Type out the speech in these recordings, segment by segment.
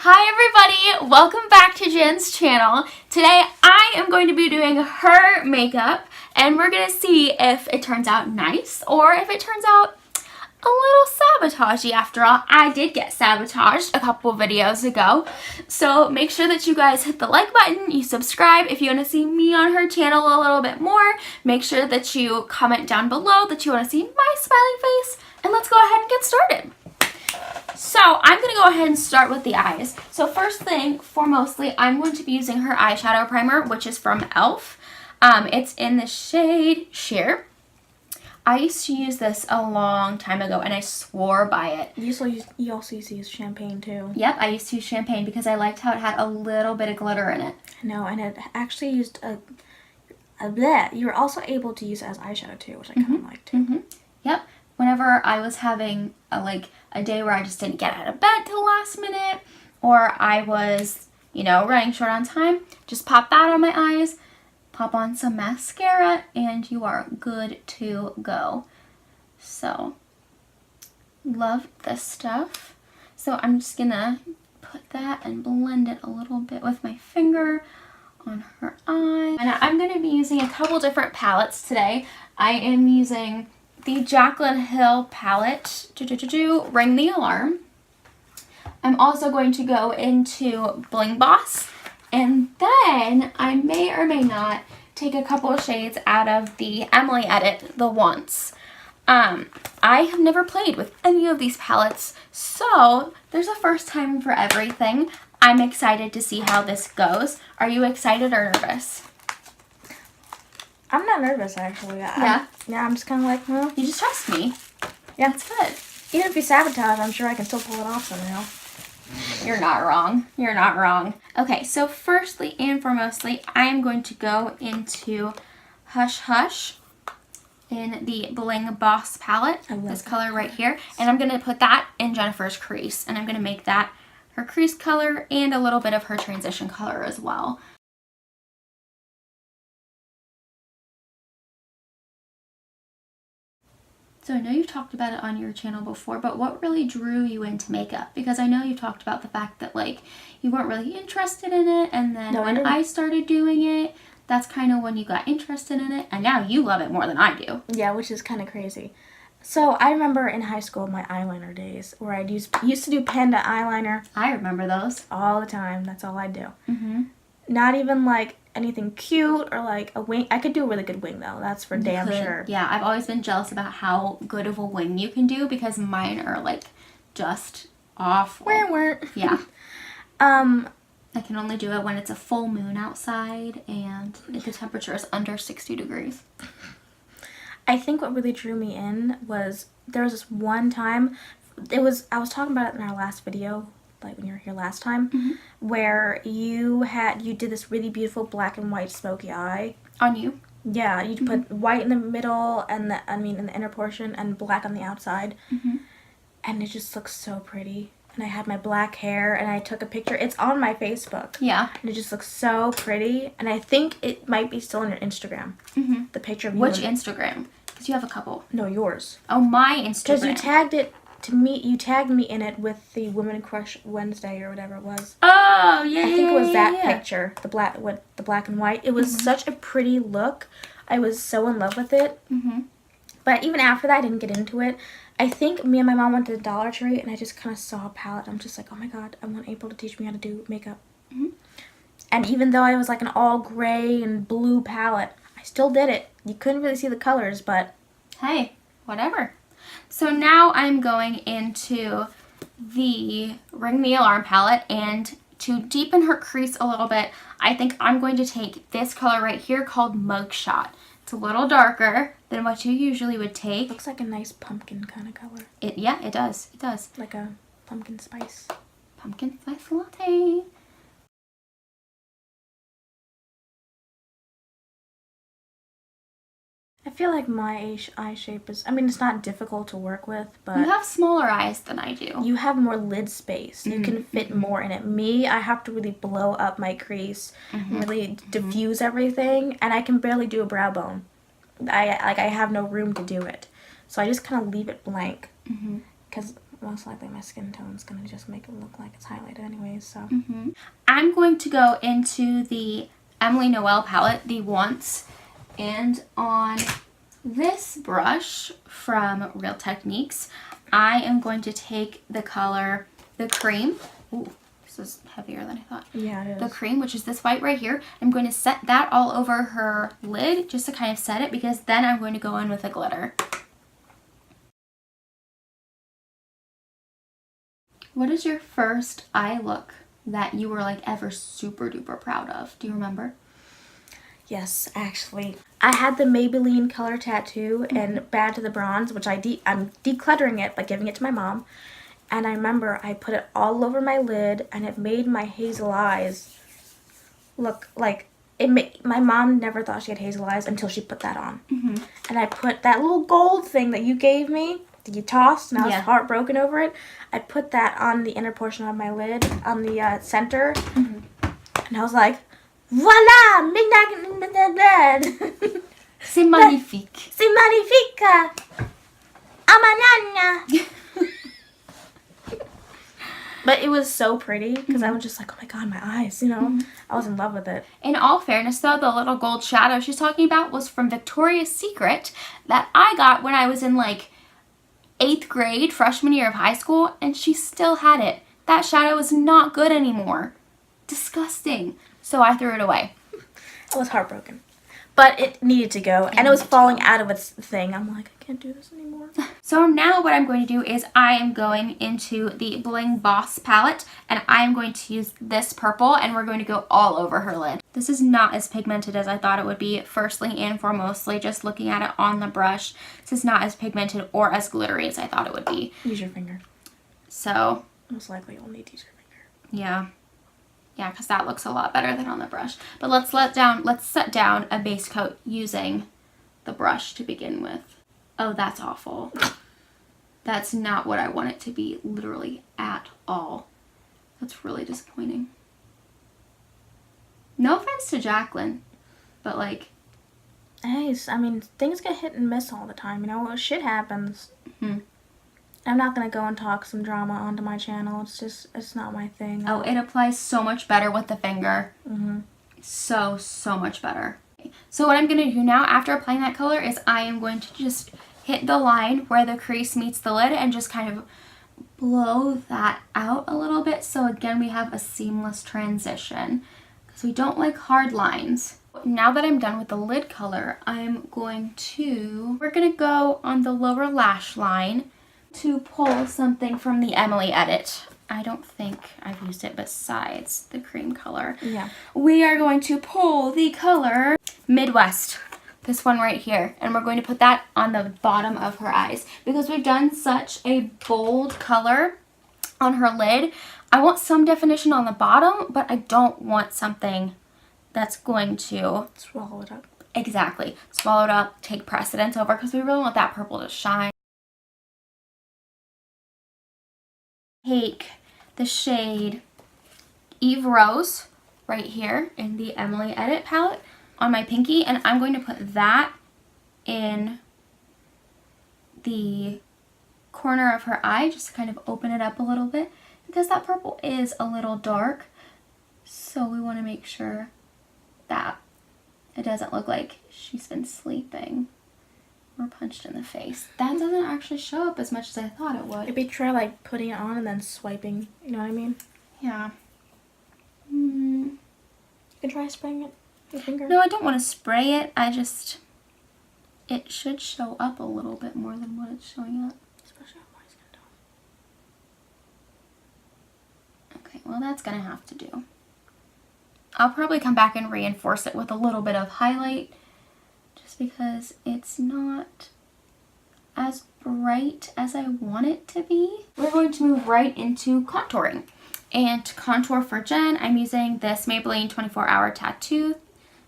Hi everybody, welcome back to Jen's channel. Today I am going to be doing her makeup and we're going to see if it turns out nice or if it turns out a little sabotagey. After all, I did get sabotaged a couple videos ago. So make sure that you guys hit the like button, you subscribe if you want to see me on her channel a little bit more. Make sure that you comment down below that you want to see my smiling face, and let's go ahead and get started. So I'm going to go ahead and start with the eyes. So first thing, foremostly, I'm going to be using her eyeshadow primer, which is from e.l.f. It's in the shade Sheer. I used to use this a long time ago, and I swore by it. You also used to use champagne, too. Yep, I used to use champagne because I liked how it had a little bit of glitter in it. No, and it actually used you were also able to use it as eyeshadow, too, which I kind of liked, too. Yep. Whenever I was having a day where I just didn't get out of bed till the last minute, or I was, running short on time, just pop that on my eyes, pop on some mascara, and you are good to go. So, love this stuff. So I'm just gonna put that and blend it a little bit with my finger on her eye. And I'm gonna be using a couple different palettes today. I am using the Jaclyn Hill palette, Ring the Alarm. I'm also going to go into Bling Boss, and then I may or may not take a couple of shades out of the Emily Edit, the Once. I have never played with any of these palettes, so there's a first time for everything. I'm excited to see how this goes. Are you excited or nervous? I'm not nervous, actually. I'm just kind of like, well. You just trust me. Yeah. That's good. Even if you sabotage, I'm sure I can still pull it off somehow. You're not wrong. You're not wrong. Okay, so firstly and foremostly, I am going to go into Hush Hush in the Bling Boss palette. This color right here. And I'm going to put that in Jennifer's crease. And I'm going to make that her crease color and a little bit of her transition color as well. So I know you've talked about it on your channel before, but what really drew you into makeup? Because I know you've talked about the fact that you weren't really interested in it, and then when I started doing it, that's kind of when you got interested in it, and now you love it more than I do. Yeah, which is kind of crazy. So I remember in high school my eyeliner days where I used to do Panda eyeliner. I remember those. All the time. That's all I do. Not even anything cute or a wing. I could do a really good wing though. That's for damn sure. Yeah, I've always been jealous about how good of a wing you can do because mine are just awful. Yeah. I can only do it when it's a full moon outside and the temperature is under 60 degrees. I think what really drew me in was there was this one time. I was talking about it in our last video, when you were here last time, where you did this really beautiful black and white smoky eye. On you? Yeah, you put white in the middle and in the inner portion and black on the outside. And it just looks so pretty. And I had my black hair and I took a picture. It's on my Facebook. Yeah. And it just looks so pretty. And I think it might be still on your Instagram. The picture of you. Which Instagram? Because you have a couple. No, yours. Oh, my Instagram. Because you tagged it to me. You tagged me in it with the Women Crush Wednesday or whatever it was. Oh, yeah. I think it was that picture, the black and white. It was such a pretty look. I was so in love with it. But even after that, I didn't get into it. I think me and my mom went to the Dollar Tree, and I just kind of saw a palette. I'm just like, oh my god, I want April to teach me how to do makeup. And even though I was an all gray and blue palette, I still did it. You couldn't really see the colors, but hey, whatever. So now I'm going into the Ring the Alarm palette, and to deepen her crease a little bit, I think I'm going to take this color right here called Mugshot. It's a little darker than what you usually would take. Looks like a nice pumpkin kind of color. Yeah, it does. It does. Like a pumpkin spice. Pumpkin spice latte. I feel like my eye shape is, it's not difficult to work with, but you have smaller eyes than I do. You have more lid space. You can fit more in it. Me, I have to really blow up my crease and really diffuse everything, and I can barely do a brow bone. I have no room to do it. So I just kind of leave it blank because most likely my skin tone's going to just make it look like it's highlighted anyways, so. I'm going to go into the Emily Noel palette, the Once, and on this brush from Real Techniques, I am going to take the color, the cream. Ooh, this is heavier than I thought. Yeah, it is. The cream, which is this white right here. I'm going to set that all over her lid just to kind of set it, because then I'm going to go in with a glitter. What is your first eye look that you were like ever super duper proud of? Do you remember? Yes, actually. I had the Maybelline color tattoo and Bad to the Bronze, which I'm decluttering it by giving it to my mom. And I remember I put it all over my lid, and it made my hazel eyes look like my mom never thought she had hazel eyes until she put that on. And I put that little gold thing that you gave me, that you tossed, and I was heartbroken over it. I put that on the inner portion of my lid, on the center, and I was like, voila! C'est magnifique. C'est magnifique! Amanana! But it was so pretty, because I was just like, oh my god, my eyes, you know? I was in love with it. In all fairness, though, the little gold shadow she's talking about was from Victoria's Secret that I got when I was in like 8th grade, freshman year of high school, and she still had it. That shadow is not good anymore. Disgusting. So I threw it away. I was heartbroken. But it needed to go, and it was falling out of its thing. I'm like, I can't do this anymore. So now what I'm going to do is I am going into the Bling Boss palette, and I am going to use this purple, and we're going to go all over her lid. This is not as pigmented as I thought it would be, firstly and foremostly, just looking at it on the brush. This is not as pigmented or as glittery as I thought it would be. Use your finger. So. Most likely you'll need to use your finger. Yeah. Yeah, because that looks a lot better than on the brush. But let's set down a base coat using the brush to begin with. Oh, that's awful. That's not what I want it to be, literally at all. That's really disappointing. No offense to Jacqueline, but like... Hey, I mean, things get hit and miss all the time, you know? Shit happens. I'm not going to go and talk some drama onto my channel. It's not my thing. Oh, it applies so much better with the finger. So much better. So what I'm going to do now after applying that color is I am going to just hit the line where the crease meets the lid and just kind of blow that out a little bit. So again, we have a seamless transition because we don't like hard lines. Now that I'm done with the lid color, we're going to go on the lower lash line to pull something from the Emily edit. I don't think I've used it besides the cream color. Yeah. We are going to pull the color Midwest, this one right here, and we're going to put that on the bottom of her eyes. Because we've done such a bold color on her lid, I want some definition on the bottom, but I don't want something that's going to... swallow it up. Exactly. Swallow it up, take precedence over, because we really want that purple to shine. Take the shade Eve Rose right here in the Emily Edit palette on my pinky, and I'm going to put that in the corner of her eye just to kind of open it up a little bit, because that purple is a little dark, so we want to make sure that it doesn't look like she's been sleeping or punched in the face. That doesn't actually show up as much as I thought it would. Maybe try like putting it on and then swiping, you know what I mean? Yeah. You can try spraying it with your finger. No, I don't want to spray it. It should show up a little bit more than what it's showing up. Especially on my skin tone. Okay, well that's gonna have to do. I'll probably come back and reinforce it with a little bit of highlight, just because it's not as bright as I want it to be. We're going to move right into contouring. And to contour for Jen, I'm using this Maybelline 24-Hour Tattoo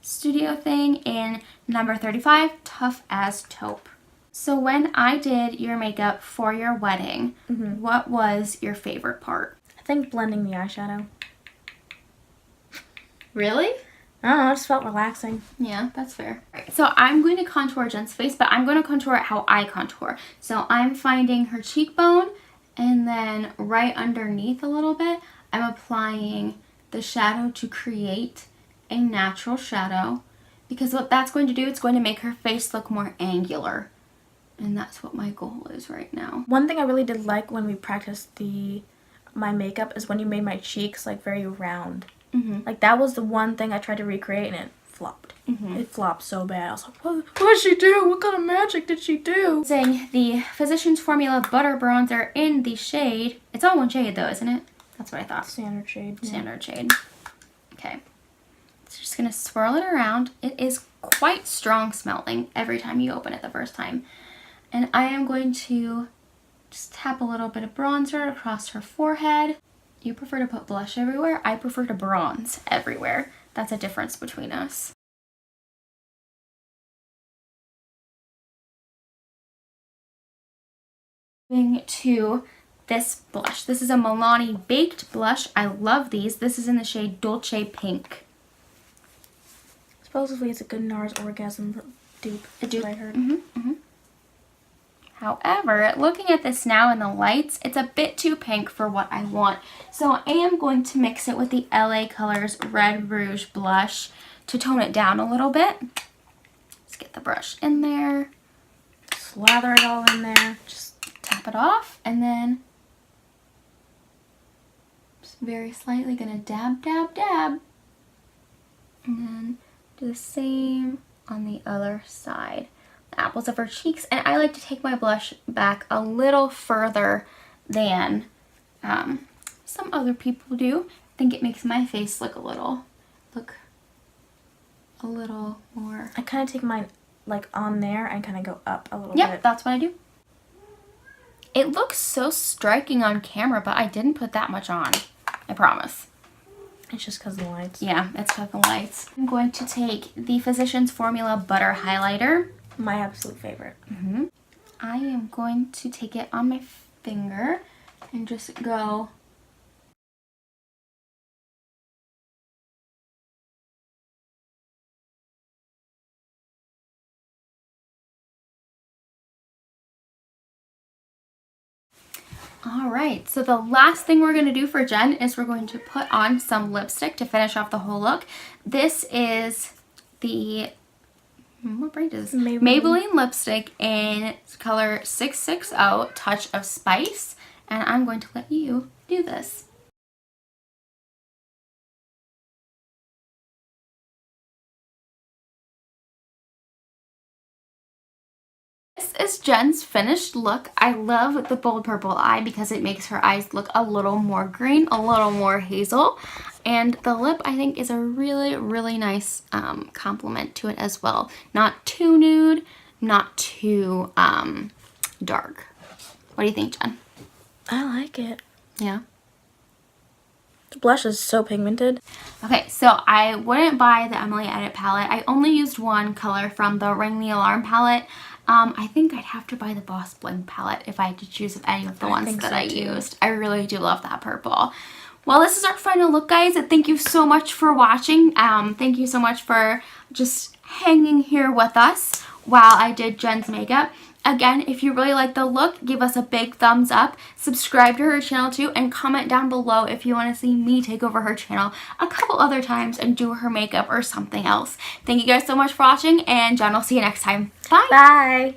Studio thing in number 35, Tough as Taupe. So when I did your makeup for your wedding, what was your favorite part? I think blending the eyeshadow. Really? I don't know, it just felt relaxing. Yeah, that's fair. Right, so I'm going to contour Jen's face, but I'm going to contour it how I contour. So I'm finding her cheekbone And then right underneath a little bit, I'm applying the shadow to create a natural shadow. Because what that's going to do, it's going to make her face look more angular. And that's what my goal is right now. One thing I really did like when we practiced my makeup is when you made my cheeks like very round. Like that was the one thing I tried to recreate and it flopped. It flopped so bad. I was like, what did she do? What kind of magic did she do? Using the Physicians Formula Butter Bronzer in the shade. It's all one shade though, isn't it? That's what I thought. Standard shade. Standard shade. Okay. So just going to swirl it around. It is quite strong smelling every time you open it the first time. And I am going to just tap a little bit of bronzer across her forehead. You prefer to put blush everywhere? I prefer to bronze everywhere. That's a difference between us. Moving to this blush. This is a Milani Baked Blush. I love these. This is in the shade Dolce Pink. Supposedly it's a good NARS orgasm dupe. A dupe. I heard. However, looking at this now in the lights, it's a bit too pink for what I want. So I am going to mix it with the LA Colors Red Rouge Blush to tone it down a little bit. Let's get the brush in there. Slather it all in there. Just tap it off and then just very slightly gonna dab, dab, dab. And then do the same on the other side. The apples of her cheeks. And I like to take my blush back a little further than some other people do. I think it makes my face look a little more. I kind of take mine like on there and kind of go up a little bit. Yep, that's what I do. It looks so striking on camera, but I didn't put that much on. I promise. It's just because of the lights. Yeah, it's because of the lights. I'm going to take the Physicians Formula Butter Highlighter. My absolute favorite. I am going to take it on my finger and just go Alright, so the last thing we're going to do for Jen is we're going to put on some lipstick to finish off the whole look. This is the, what brand is this? Maybelline lipstick in color 660, Touch of Spice. And I'm going to let you do this. This is Jen's finished look. I love the bold purple eye because it makes her eyes look a little more green, a little more hazel. And the lip, I think, is a really, really nice complement to it as well. Not too nude, not too dark. What do you think, Jen? I like it. Yeah? The blush is so pigmented. Okay, so I wouldn't buy the Emily Edit palette. I only used one color from the Ring the Alarm palette. I think I'd have to buy the Boss Bling palette if I had to choose any of the ones that I used. I really do love that purple. Well, this is our final look, guys. Thank you so much for watching. Thank you so much for just hanging here with us while I did Jen's makeup. Again, if you really like the look, give us a big thumbs up, subscribe to her channel too, and comment down below if you want to see me take over her channel a couple other times and do her makeup or something else. Thank you guys so much for watching, and Jen will see you next time. Bye! Bye!